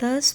10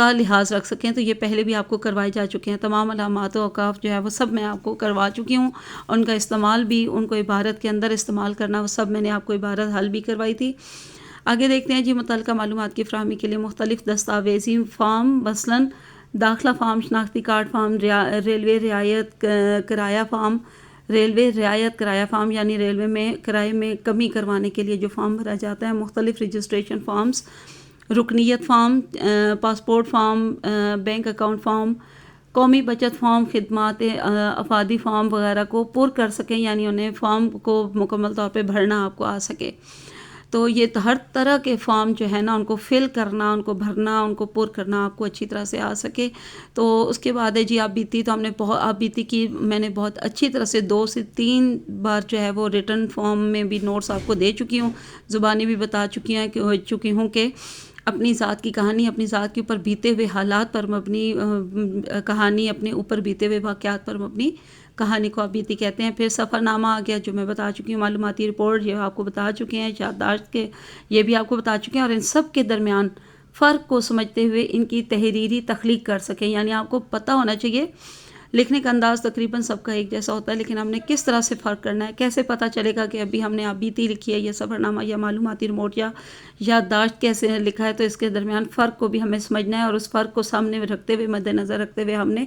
کا لحاظ رکھ سکیں، تو یہ پہلے بھی آپ کو کروائے جا چکے ہیں۔ تمام علامات و اوقاف جو ہے وہ سب میں آپ کو کروا چکی ہوں، ان کا استعمال بھی، ان کو عبارت کے اندر استعمال کرنا، وہ سب میں نے آپ کو عبارت حل بھی کروائی تھی۔ آگے دیکھتے ہیں جی، متعلقہ معلومات کی فراہمی کے لیے مختلف دستاویزی فارم، مثلاً داخلہ فارم، شناختی کارڈ فارم، ریلوے رعایت کرایہ فارم، ریلوے رعایت کرایہ فارم یعنی ریلوے میں کرائے میں کمی کروانے کے لیے جو فارم بھرا جاتا ہے، مختلف رجسٹریشن فارمز، رکنیت form, passport form, bank account form, قومی بچت فارم، خدمات افادی فارم وغیرہ کو پر کر سکیں، یعنی انہیں فارم کو مکمل طور پہ بھرنا آپ کو آ سکے۔ تو یہ ہر طرح کے فارم جو ہے نا، ان کو فل کرنا، ان کو بھرنا، ان کو پر کرنا آپ کو اچھی طرح سے آ سکے۔ تو اس کے بعد ہے جی آپ بیتی، تو ہم نے آپ بیتی کی میں نے بہت اچھی طرح سے 2 سے 3 بار جو ہے وہ ریٹن فارم میں بھی نوٹس آپ کو دے چکی ہوں، زبانی بھی بتا چکی ہوں کہ اپنی ذات کی کہانی، اپنی ذات کے اوپر بیتے ہوئے حالات پر مبنی کہانی، اپنے اوپر بیتے ہوئے واقعات پر مبنی کہانی کو آپ بیتی کہتے ہیں۔ پھر سفر نامہ آ گیا جو میں بتا چکی ہوں، معلوماتی رپورٹ یہ آپ کو بتا چکے ہیں، یادداشت کے یہ بھی آپ کو بتا چکے ہیں، اور ان سب کے درمیان فرق کو سمجھتے ہوئے ان کی تحریری تخلیق کر سکیں، یعنی آپ کو پتہ ہونا چاہیے۔ لکھنے کا انداز تقریباً سب کا ایک جیسا ہوتا ہے، لیکن ہم نے کس طرح سے فرق کرنا ہے، کیسے پتہ چلے گا کہ ابھی ہم نے آپ بیتی لکھی ہے یا سفر نامہ یا معلوماتی رپورٹ یا یادداشت کیسے لکھا ہے، تو اس کے درمیان فرق کو بھی ہمیں سمجھنا ہے، اور اس فرق کو سامنے رکھتے ہوئے، مد نظر رکھتے ہوئے ہم نے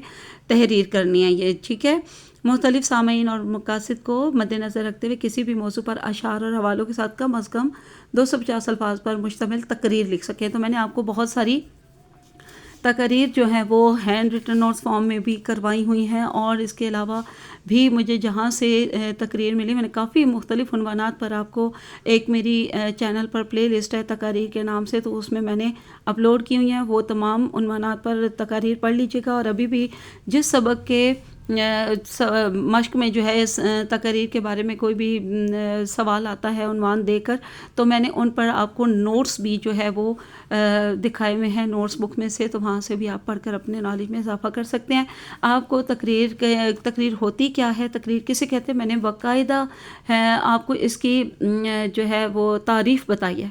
تحریر کرنی ہے یہ، ٹھیک ہے۔ مختلف سامعین اور مقاصد کو مد نظر رکھتے ہوئے کسی بھی موضوع پر اشعار اور حوالوں کے ساتھ کم از کم 250 الفاظ پر مشتمل تقریر لکھ سکیں۔ تو میں نے آپ کو بہت ساری تقریر جو ہیں وہ ہینڈ ریٹن نوٹس فارم میں بھی کروائی ہوئی ہیں، اور اس کے علاوہ بھی مجھے جہاں سے تقریر ملی، میں نے کافی مختلف عنوانات پر آپ کو، ایک میری چینل پر پلے لسٹ ہے تقاریر کے نام سے، تو اس میں میں نے اپلوڈ کی ہوئی ہیں، وہ تمام عنوانات پر تقاریر پڑھ لیجیے گا۔ اور ابھی بھی جس سبق کے مشق میں جو ہے اس تقریر کے بارے میں کوئی بھی سوال آتا ہے عنوان دے کر، تو میں نے ان پر آپ کو نوٹس بھی جو ہے وہ دکھائے ہوئے ہیں نوٹس بک میں سے، تو وہاں سے بھی آپ پڑھ کر اپنے نالج میں اضافہ کر سکتے ہیں۔ آپ کو تقریر ہوتی کیا ہے، تقریر کسے کہتے ہیں، میں نے باقاعدہ آپ کو اس کی جو ہے وہ تعریف بتائی ہے،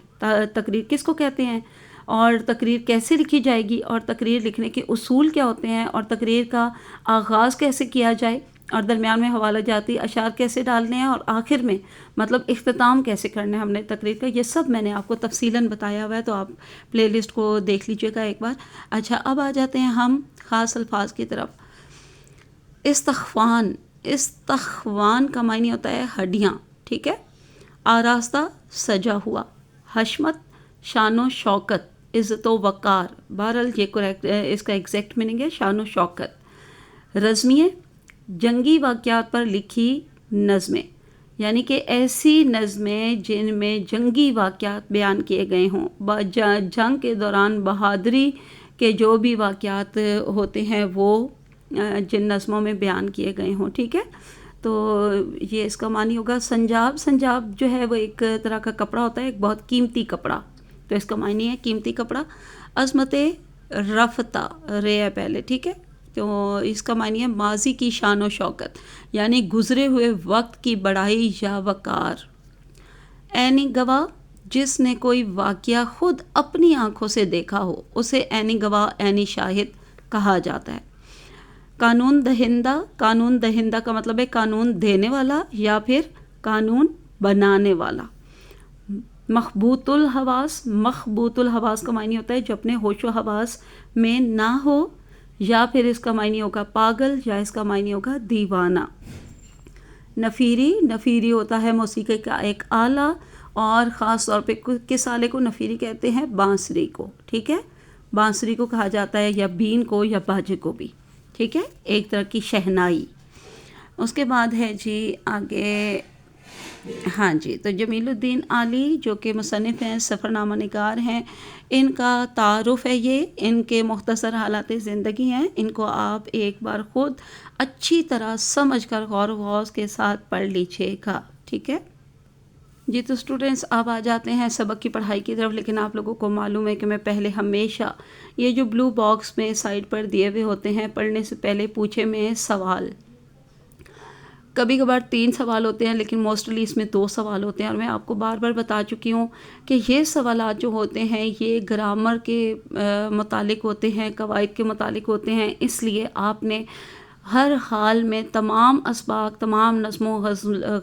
تقریر کس کو کہتے ہیں، اور تقریر کیسے لکھی جائے گی، اور تقریر لکھنے کے اصول کیا ہوتے ہیں، اور تقریر کا آغاز کیسے کیا جائے، اور درمیان میں حوالہ جاتی اشعار کیسے ڈالنے ہیں، اور آخر میں مطلب اختتام کیسے کرنا ہے ہم نے تقریر کا، یہ سب میں نے آپ کو تفصیلاً بتایا ہوا ہے، تو آپ پلے لسٹ کو دیکھ لیجیے گا ایک بار۔ اچھا، اب آ جاتے ہیں ہم خاص الفاظ کی طرف۔ استخوان کا معنی ہوتا ہے ہڈیاں، ٹھیک ہے۔ آراستہ، سجا ہوا۔ حشمت، شان و شوکت، عزت و وقار، بہرحال یہ کریکٹ اس کا ایگزیکٹ میننگ ہے، شان و شوکت۔ رزمیے، جنگی واقعات پر لکھی نظمیں، یعنی کہ ایسی نظمیں جن میں جنگی واقعات بیان کیے گئے ہوں، جنگ کے دوران بہادری کے جو بھی واقعات ہوتے ہیں وہ جن نظموں میں بیان کیے گئے ہوں، ٹھیک ہے۔ تو یہ اس کا معنی ہوگا۔ سنجاب جو ہے وہ ایک طرح کا کپڑا ہوتا ہے، ایک بہت قیمتی کپڑا، تو اس کا معنی ہے قیمتی کپڑا۔ عظمت رفتہ، رے ہے پہلے، ٹھیک ہے، تو اس کا معنی ہے ماضی کی شان و شوکت، یعنی گزرے ہوئے وقت کی بڑائی یا وقار۔ عینی گواہ، جس نے کوئی واقعہ خود اپنی آنکھوں سے دیکھا ہو اسے عینی گواہ، عینی شاہد کہا جاتا ہے۔ قانون دہندہ، قانون دہندہ کا مطلب ہے قانون دینے والا یا پھر قانون بنانے والا۔ مخبوط الحواس، مخبوط الحواس کا معنی ہوتا ہے جو اپنے ہوش و حواس میں نہ ہو، یا پھر اس کا معنی ہوگا پاگل، یا اس کا معنی ہوگا دیوانہ۔ نفیری، نفیری ہوتا ہے موسیقی کا ایک آلہ، اور خاص طور پہ کس آلے کو نفیری کہتے ہیں، بانسری کو، ٹھیک ہے، بانسری کو کہا جاتا ہے، یا بین کو، یا باجے کو بھی، ٹھیک ہے، ایک طرح کی شہنائی۔ اس کے بعد ہے جی آگے، ہاں جی، تو جمیل الدین عالی جو کہ مصنف ہیں، سفر نامہ نگار ہیں، ان کا تعارف ہے یہ، ان کے مختصر حالات زندگی ہیں، ان کو آپ ایک بار خود اچھی طرح سمجھ کر غور و غوض کے ساتھ پڑھ لیجیے گا، ٹھیک ہے جی۔ تو اسٹوڈنٹس اب آ جاتے ہیں سبق کی پڑھائی کی طرف، لیکن آپ لوگوں کو معلوم ہے کہ میں پہلے ہمیشہ یہ جو بلو باکس میں سائڈ پر دیے ہوئے ہوتے ہیں، پڑھنے سے پہلے پوچھے میں سوال، کبھی کبھار 3 سوال ہوتے ہیں، لیکن موسٹلی اس میں 2 سوال ہوتے ہیں، اور میں آپ کو بار بار بتا چکی ہوں کہ یہ سوالات جو ہوتے ہیں یہ گرامر کے متعلق ہوتے ہیں، قواعد کے متعلق ہوتے ہیں، اس لیے آپ نے ہر حال میں تمام اسباق، تمام نظموں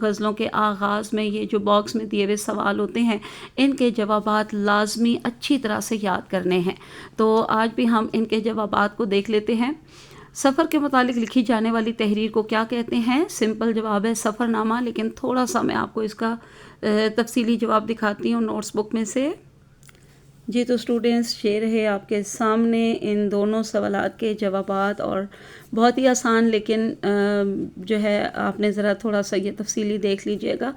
غزلوں کے آغاز میں یہ جو باکس میں دیے ہوئے سوال ہوتے ہیں ان کے جوابات لازمی اچھی طرح سے یاد کرنے ہیں۔ تو آج بھی ہم ان کے جوابات کو دیکھ لیتے ہیں۔ سفر کے متعلق لکھی جانے والی تحریر کو کیا کہتے ہیں؟ سمپل جواب ہے سفر نامہ، لیکن تھوڑا سا میں آپ کو اس کا تفصیلی جواب دکھاتی ہوں نوٹس بک میں سے۔ جی تو اسٹوڈنٹس، یہ رہے آپ کے سامنے ان دونوں سوالات کے جوابات، اور بہت ہی آسان، لیکن جو ہے آپ نے ذرا تھوڑا سا یہ تفصیلی دیکھ لیجئے گا۔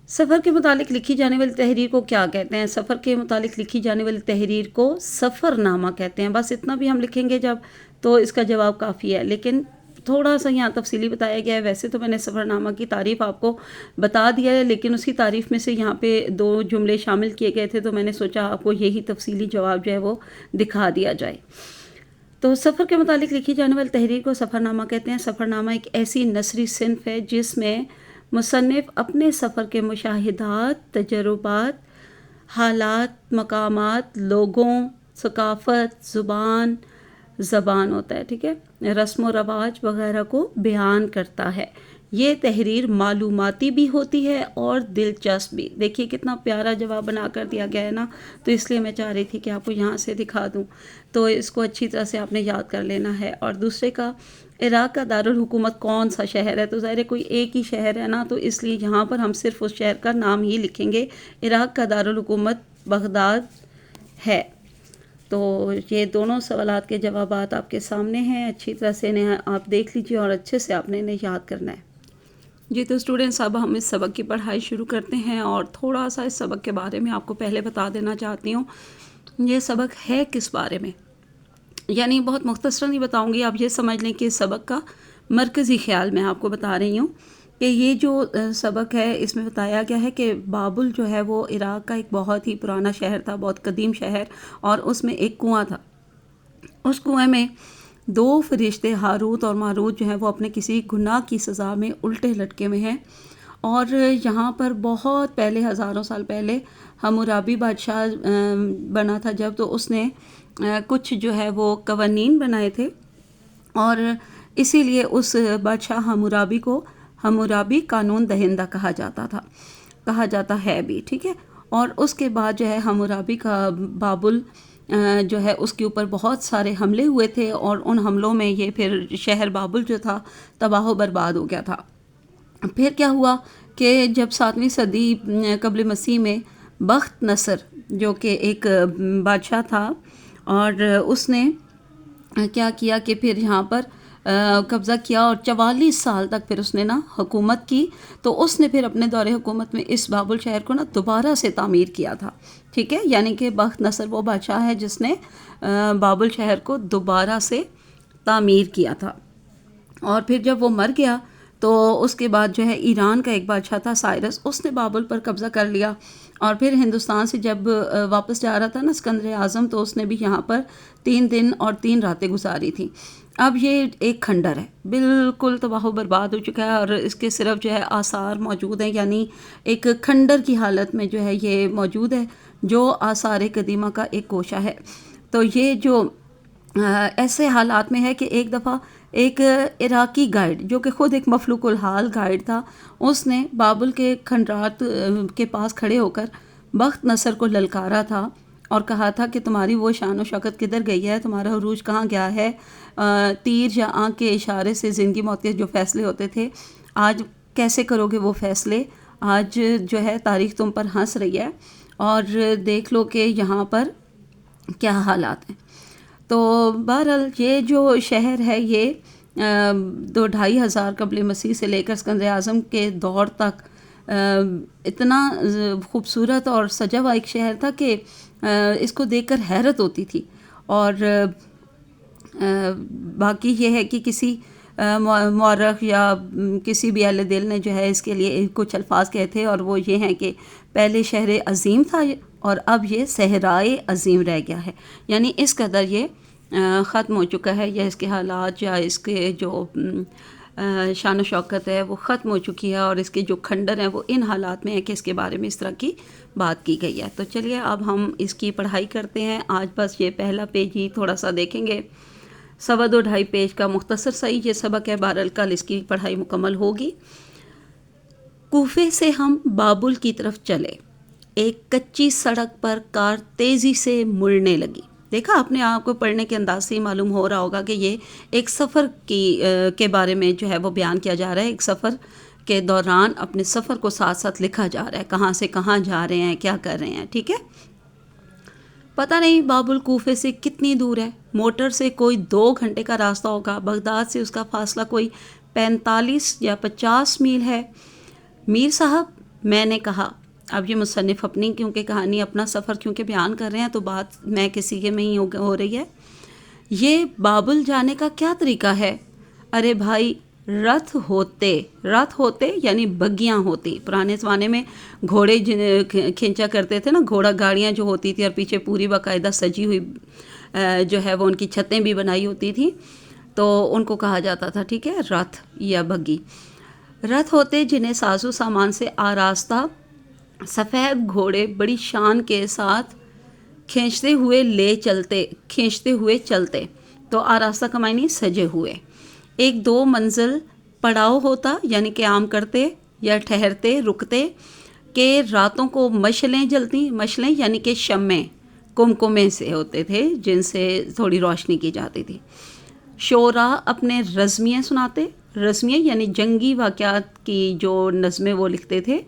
سفر کے متعلق لکھی جانے والی تحریر کو کیا کہتے ہیں؟ سفر کے متعلق لکھی جانے والی تحریر کو سفر نامہ کہتے ہیں۔ بس اتنا بھی ہم لکھیں گے جب تو اس کا جواب کافی ہے، لیکن تھوڑا سا یہاں تفصیلی بتایا گیا ہے۔ ویسے تو میں نے سفر نامہ کی تعریف آپ کو بتا دیا ہے، لیکن اس کی تعریف میں سے یہاں پہ 2 جملے شامل کیے گئے تھے، تو میں نے سوچا آپ کو یہی تفصیلی جواب جو ہے وہ دکھا دیا جائے۔ تو سفر کے متعلق لکھی جانے والی تحریر کو سفر نامہ کہتے ہیں۔ سفر نامہ ایک ایسی نثری صنف ہے جس میں مصنف اپنے سفر کے مشاہدات، تجربات، حالات، مقامات، لوگوں، ثقافت، زبان ہوتا ہے، ٹھیک ہے، رسم و رواج وغیرہ کو بیان کرتا ہے۔ یہ تحریر معلوماتی بھی ہوتی ہے اور دلچسپ بھی۔ دیکھیے کتنا پیارا جواب بنا کر دیا گیا ہے نا، تو اس لیے میں چاہ رہی تھی کہ آپ کو یہاں سے دکھا دوں، تو اس کو اچھی طرح سے آپ نے یاد کر لینا ہے۔ اور دوسرے کا، عراق کا دارالحکومت کون سا شہر ہے؟ تو ظاہر ہے کوئی ایک ہی شہر ہے نا، تو اس لیے یہاں پر ہم صرف اس شہر کا نام ہی لکھیں گے۔ عراق کا دارالحکومت بغداد ہے۔ تو یہ دونوں سوالات کے جوابات آپ کے سامنے ہیں، اچھی طرح سے انہیں آپ دیکھ لیجیے اور اچھے سے آپ نے انہیں یاد کرنا ہے۔ جی تو اسٹوڈنٹس، اب ہم اس سبق کی پڑھائی شروع کرتے ہیں، اور تھوڑا سا اس سبق کے بارے میں آپ کو پہلے بتا دینا چاہتی ہوں۔ یہ سبق ہے کس بارے میں؟ یعنی بہت مختصراً ہی بتاؤں گی، آپ یہ سمجھ لیں کہ اس سبق کا مرکزی خیال میں آپ کو بتا رہی ہوں کہ یہ جو سبق ہے اس میں بتایا گیا ہے کہ بابل جو ہے وہ عراق کا ایک بہت ہی پرانا شہر تھا، بہت قدیم شہر، اور اس میں ایک کنواں تھا۔ اس کنویں میں 2 فرشتے ہاروت اور ماروت جو ہیں وہ اپنے کسی گناہ کی سزا میں الٹے لٹکے ہوئے ہیں، اور یہاں پر بہت پہلے، ہزاروں سال پہلے حمورابی بادشاہ بنا تھا جب، تو اس نے کچھ جو ہے وہ قوانین بنائے تھے، اور اسی لیے اس بادشاہ حمورابی کو حمورابی قانون دہندہ کہا جاتا ہے بھی، ٹھیک ہے۔ اور اس کے بعد جو ہے حمورابی کا بابل جو ہے اس کے اوپر بہت سارے حملے ہوئے تھے، اور ان حملوں میں یہ پھر شہر بابل جو تھا تباہ و برباد ہو گیا تھا۔ پھر کیا ہوا کہ جب 7ویں صدی قبل مسیح میں بخت نصر جو کہ ایک بادشاہ تھا، اور اس نے کیا کیا کہ پھر یہاں پر قبضہ کیا، اور 44 سال تک پھر اس نے حکومت کی۔ تو اس نے پھر اپنے دور حکومت میں اس بابل شہر کو دوبارہ سے تعمیر کیا تھا، ٹھیک ہے۔ یعنی کہ بخت نصر وہ بادشاہ ہے جس نے بابل شہر کو دوبارہ سے تعمیر کیا تھا۔ اور پھر جب وہ مر گیا تو اس کے بعد جو ہے ایران کا ایک بادشاہ تھا سائرس، اس نے بابل پر قبضہ کر لیا، اور پھر ہندوستان سے جب واپس جا رہا تھا اسکندر اعظم، تو اس نے بھی یہاں پر 3 دن اور 3 راتیں گزاری تھیں۔ اب یہ ایک کھنڈر ہے، بالکل تباہ و برباد ہو چکا ہے، اور اس کے صرف جو ہے آثار موجود ہیں، یعنی ایک کھنڈر کی حالت میں جو ہے یہ موجود ہے، جو آثار قدیمہ کا ایک گوشہ ہے۔ تو یہ جو ایسے حالات میں ہے کہ ایک دفعہ ایک عراقی گائیڈ جو کہ خود ایک مفلوق الحال گائیڈ تھا، اس نے بابل کے کھنڈرات کے پاس کھڑے ہو کر بخت نصر کو للکارا تھا اور کہا تھا کہ تمہاری وہ شان و شوکت کدھر گئی ہے، تمہارا عروج کہاں گیا ہے، تیر یا آنکھ کے اشارے سے زندگی موت کے جو فیصلے ہوتے تھے آج کیسے کرو گے وہ فیصلے، آج جو ہے تاریخ تم پر ہنس رہی ہے، اور دیکھ لو کہ یہاں پر کیا حالات ہیں۔ تو بہرحال یہ جو شہر ہے یہ 2-2.5 ہزار قبل مسیح سے لے کر اسکندر اعظم کے دور تک اتنا خوبصورت اور سجا ہوا ایک شہر تھا کہ اس کو دیکھ کر حیرت ہوتی تھی۔ اور باقی یہ ہے کہ کسی مورخ یا کسی بھی اہل دل نے جو ہے اس کے لیے کچھ الفاظ کہے تھے، اور وہ یہ ہیں کہ پہلے شہر عظیم تھا اور اب یہ صحرائے عظیم رہ گیا ہے، یعنی اس قدر یہ ختم ہو چکا ہے، یا اس کے حالات یا اس کے جو شان و شوکت ہے وہ ختم ہو چکی ہے، اور اس کے جو کھنڈر ہیں وہ ان حالات میں ہے کہ اس کے بارے میں اس طرح کی بات کی گئی ہے۔ تو چلیے اب ہم اس کی پڑھائی کرتے ہیں۔ آج بس یہ پہلا پیج ہی تھوڑا سا دیکھیں گے، 2.25 پیج کا مختصر سا ہی یہ سبق ہے، بہرحال کل اس کی پڑھائی مکمل ہوگی۔ کوفے سے ہم بابل کی طرف چلے، ایک کچی سڑک پر کار تیزی سے مڑنے لگی۔ دیکھا اپنے آپ کو پڑھنے کے انداز سے ہی معلوم ہو رہا ہوگا کہ یہ ایک سفر کے بارے میں جو ہے وہ بیان کیا جا رہا ہے، ایک سفر کے دوران اپنے سفر کو ساتھ ساتھ لکھا جا رہا ہے، کہاں سے کہاں جا رہے ہیں، کیا کر رہے ہیں، ٹھیک ہے۔ پتہ نہیں بابل کوفے سے کتنی دور ہے، موٹر سے کوئی 2 گھنٹے کا راستہ ہوگا، بغداد سے اس کا فاصلہ کوئی 45 یا 50 میل ہے۔ میر صاحب، میں نے کہا، اب یہ مصنف اپنی کیونکہ کہانی اپنا سفر کیونکہ بیان کر رہے ہیں تو بات میں کسی کے میں ہی ہو رہی ہے، یہ بابل جانے کا کیا طریقہ ہے؟ ارے بھائی، رتھ ہوتے یعنی بگیاں ہوتی، پرانے زمانے میں گھوڑے کھینچا کرتے تھے نا، گھوڑا گاڑیاں جو ہوتی تھی اور پیچھے پوری باقاعدہ سجی ہوئی جو ہے وہ ان کی چھتیں بھی بنائی ہوتی تھیں، تو ان کو کہا جاتا تھا، ٹھیک ہے، رتھ یا بگی۔ رتھ ہوتے جنہیں ساز و سامان سے آراستہ سفید گھوڑے بڑی شان کے ساتھ کھینچتے ہوئے چلتے، تو آراستہ کا معنی سجے ہوئے۔ ایک 2 منزل پڑاؤ ہوتا، یعنی قیام کرتے یا ٹھہرتے رکتے، کہ راتوں کو مشلیں جلتی، مشلیں یعنی کہ شمع کمکمے سے ہوتے تھے جن سے تھوڑی روشنی کی جاتی تھی۔ شعراء اپنے رزمیے سناتے، رزمیے یعنی جنگی واقعات کی جو نظمیں وہ لکھتے تھے،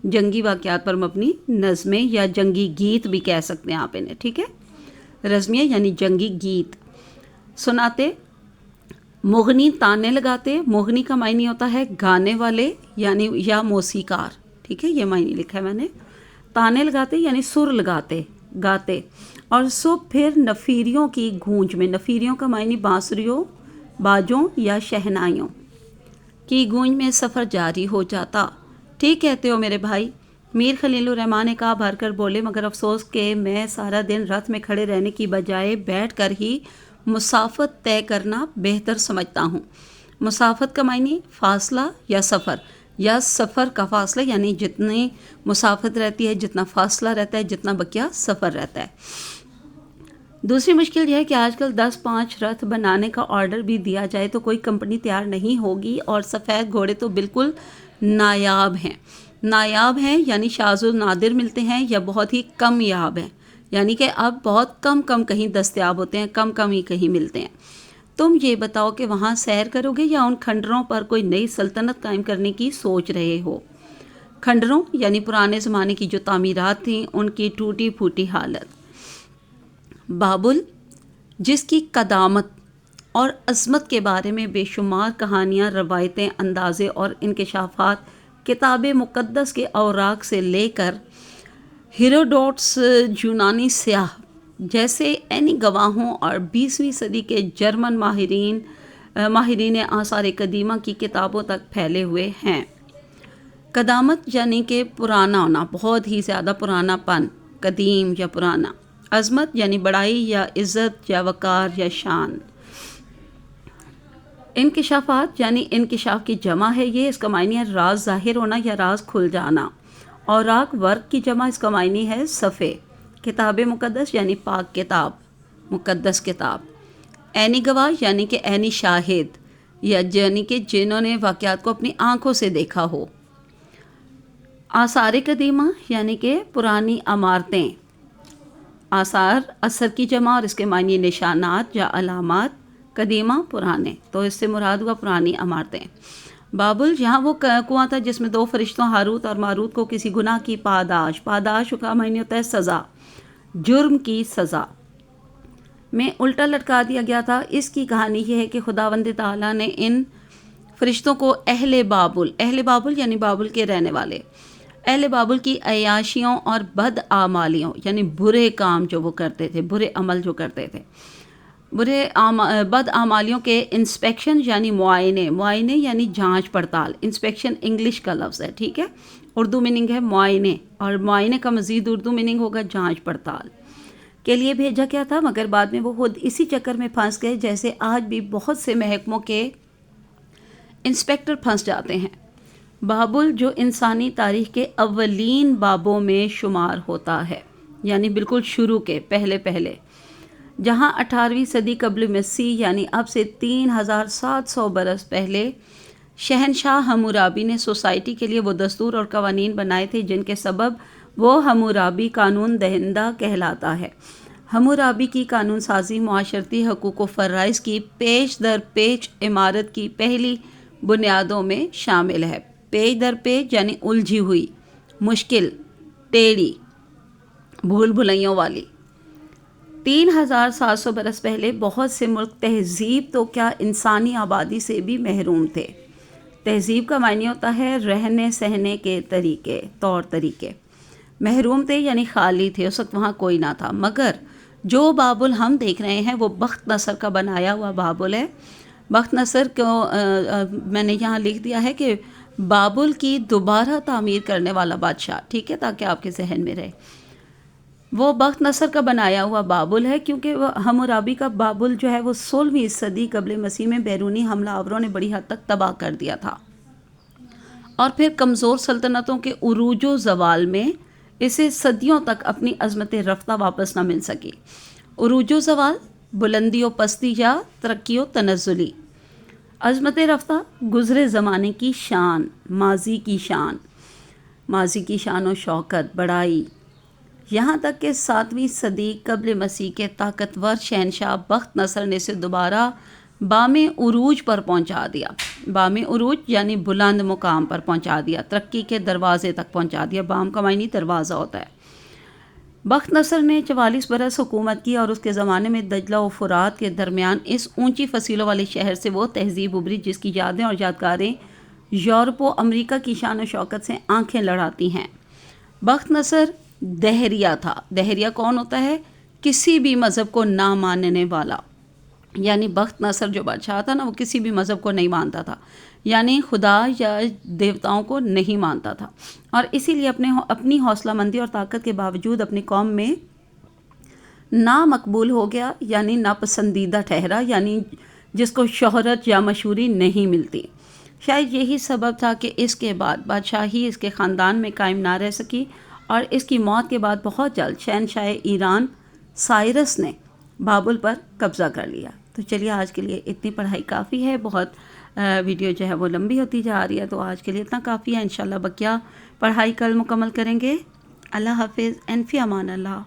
جنگی واقعات پر مبنی نظمیں یا جنگی گیت بھی کہہ سکتے ہیں آپ انہیں، ٹھیک ہے، رزمیے یعنی جنگی گیت سناتے۔ مغنی تانے لگاتے، مغنی کا معنی ہوتا ہے گانے والے یعنی یا موسیقار، ٹھیک ہے، یہ معنی لکھا ہے میں نے۔ تانے لگاتے یعنی سر لگاتے، گاتے، اور صبح پھر نفیریوں کی گونج میں، نفیریوں کا معنی بانسریوں، باجوں یا شہنائیوں کی گونج میں سفر جاری ہو جاتا۔ ٹھیک کہتے ہو میرے بھائی، میر خلیل الرحمن نے کہا بھر کر بولے، مگر افسوس کہ میں سارا دن رتھ میں کھڑے رہنے کی بجائے بیٹھ کر ہی مسافت طے کرنا بہتر سمجھتا ہوں۔ مسافت کا معنی فاصلہ یا سفر، یا سفر کا فاصلہ یعنی جتنی مسافت رہتی ہے، جتنا فاصلہ رہتا ہے، جتنا بقیہ سفر رہتا ہے۔ دوسری مشکل یہ ہے کہ آج کل 10-5 رتھ بنانے کا آرڈر بھی دیا جائے تو کوئی کمپنی تیار نہیں ہوگی، اور سفید گھوڑے تو بالکل نایاب ہیں یعنی شاذ و نادر ملتے ہیں، یا بہت ہی کم یاب ہیں، یعنی کہ اب بہت کم کہیں دستیاب ہوتے ہیں، کم ہی کہیں ملتے ہیں۔ تم یہ بتاؤ کہ وہاں سیر کرو گے یا ان کھنڈروں پر کوئی نئی سلطنت قائم کرنے کی سوچ رہے ہو؟ کھنڈروں یعنی پرانے زمانے کی جو تعمیرات تھیں، ان کی ٹوٹی پھوٹی حالت۔ بابل، جس کی قدامت اور عظمت کے بارے میں بے شمار کہانیاں، روایتیں، اندازے اور انکشافات کتاب مقدس کے اوراق سے لے کر ہیروڈوٹس یونانی سیاح جیسے عینی گواہوں اور 20ویں صدی کے جرمن ماہرین آثار قدیمہ کی کتابوں تک پھیلے ہوئے ہیں۔ قدامت یعنی کہ پرانا ہونا، بہت ہی زیادہ پرانا پن، قدیم یا پرانا۔ عظمت یعنی بڑائی یا عزت یا وقار یا شان۔ انکشافات یعنی انکشاف کی جمع ہے یہ، اس کا معنی ہے راز ظاہر ہونا یا راز کھل جانا۔ اوراق ورق کی جمع، اس کا معنی ہے صفحے۔ کتاب مقدس یعنی پاک کتاب، مقدس کتاب۔ عینی گواہ یعنی کہ عینی شاہد، یا یعنی کہ جنہوں نے واقعات کو اپنی آنکھوں سے دیکھا ہو۔ آثار قدیمہ یعنی کہ پرانی عمارتیں۔ آثار اثر کی جمع اور اس کے معنی نشانات یا علامات، قدیمہ پرانے، تو اس سے مراد ہوا پرانی عمارتیں۔ بابل، یہاں وہ کنواں تھا جس میں 2 فرشتوں ہاروت اور ماروت کو کسی گناہ کی پاداش کا معنی ہوتا ہے سزا، جرم کی سزا میں الٹا لٹکا دیا گیا تھا۔ اس کی کہانی یہ ہے کہ خداوند تعالیٰ نے ان فرشتوں کو اہل بابل یعنی بابل کے رہنے والے، اہل بابل کی عیاشیوں اور بدعمالیوں یعنی برے کام جو وہ کرتے تھے، برے عمل جو کرتے تھے، بدعمالیوں کے انسپیکشن یعنی معائنے یعنی جانچ پڑتال۔ انسپیکشن انگلش کا لفظ ہے، ٹھیک ہے، اردو میننگ ہے معائنے، اور معائنے کا مزید اردو میننگ ہوگا جانچ پڑتال کے لیے بھیجا گیا تھا، مگر بعد میں وہ خود اسی چکر میں پھنس گئے، جیسے آج بھی بہت سے محکموں کے انسپیکٹر پھنس جاتے ہیں۔ بابل جو انسانی تاریخ کے اولین بابوں میں شمار ہوتا ہے، یعنی بالکل شروع کے پہلے، جہاں 18ویں صدی قبل مسیح یعنی اب سے 3700 برس پہلے شہنشاہ ہمورابی نے سوسائٹی کے لیے وہ دستور اور قوانین بنائے تھے جن کے سبب وہ ہمورابی قانون دہندہ کہلاتا ہے۔ ہمورابی کی قانون سازی معاشرتی حقوق و فرائض کی پیچ در پیچ عمارت کی پہلی بنیادوں میں شامل ہے۔ پیچ در پیچ یعنی الجھی ہوئی، مشکل، ٹیڑھی، بھول بھلائیوں والی۔ 3700 برس پہلے بہت سے ملک تہذیب تو کیا انسانی آبادی سے بھی محروم تھے۔ تہذیب کا معنی ہوتا ہے رہنے سہنے کے طور طریقے۔ محروم تھے یعنی خالی تھے، اس وقت وہاں کوئی نہ تھا۔ مگر جو بابل ہم دیکھ رہے ہیں وہ بخت نصر کا بنایا ہوا بابل ہے۔ بخت نصر کو میں نے یہاں لکھ دیا ہے کہ بابل کی دوبارہ تعمیر کرنے والا بادشاہ، ٹھیک ہے، تاکہ آپ کے ذہن میں رہے۔ وہ بخت نصر کا بنایا ہوا بابل ہے کیونکہ ہمورابی کا بابل جو ہے وہ 16ویں صدی قبل مسیح میں بیرونی حملہ آوروں نے بڑی حد تک تباہ کر دیا تھا، اور پھر کمزور سلطنتوں کے عروج و زوال میں اسے صدیوں تک اپنی عظمت رفتہ واپس نہ مل سکی۔ عروج و زوال، بلندی و پستی یا ترقی و تنزلی۔ عظمت رفتہ، گزرے زمانے کی شان، ماضی کی شان و شوکت، بڑائی، یہاں تک کہ 7ویں صدی قبل مسیح کے طاقتور شہنشاہ بخت نصر نے اسے دوبارہ بام عروج پر پہنچا دیا۔ بام عروج یعنی بلند مقام پر پہنچا دیا، ترقی کے دروازے تک پہنچا دیا۔ بام کا معنی دروازہ ہوتا ہے۔ بخت نصر نے 44 برس حکومت کی اور اس کے زمانے میں دجلہ و فرات کے درمیان اس اونچی فصیلوں والے شہر سے وہ تہذیب ابھری جس کی یادیں اور یادگاریں یورپ و امریکہ کی شان و شوکت سے آنکھیں لڑاتی ہیں۔ بخت نصر دہریہ تھا۔ دہریہ کون ہوتا ہے؟ کسی بھی مذہب کو نہ ماننے والا، یعنی بخت نصر جو بادشاہ تھا نا، وہ کسی بھی مذہب کو نہیں مانتا تھا، یعنی خدا یا دیوتاؤں کو نہیں مانتا تھا، اور اسی لیے اپنی حوصلہ مندی اور طاقت کے باوجود اپنی قوم میں نامقبول ہو گیا، یعنی ناپسندیدہ ٹھہرا، یعنی جس کو شہرت یا مشہوری نہیں ملتی۔ شاید یہی سبب تھا کہ اس کے بعد بادشاہی اس کے خاندان میں قائم نہ رہ سکی، اور اس کی موت کے بعد بہت جلد شہنشاہ ایران سائرس نے بابل پر قبضہ کر لیا۔ تو چلیے آج کے لیے اتنی پڑھائی کافی ہے، بہت ویڈیو جو ہے وہ لمبی ہوتی جا رہی ہے، تو آج کے لیے اتنا کافی ہے۔ انشاءاللہ بقیہ پڑھائی کل مکمل کریں گے۔ اللہ حافظ، فی امان اللہ۔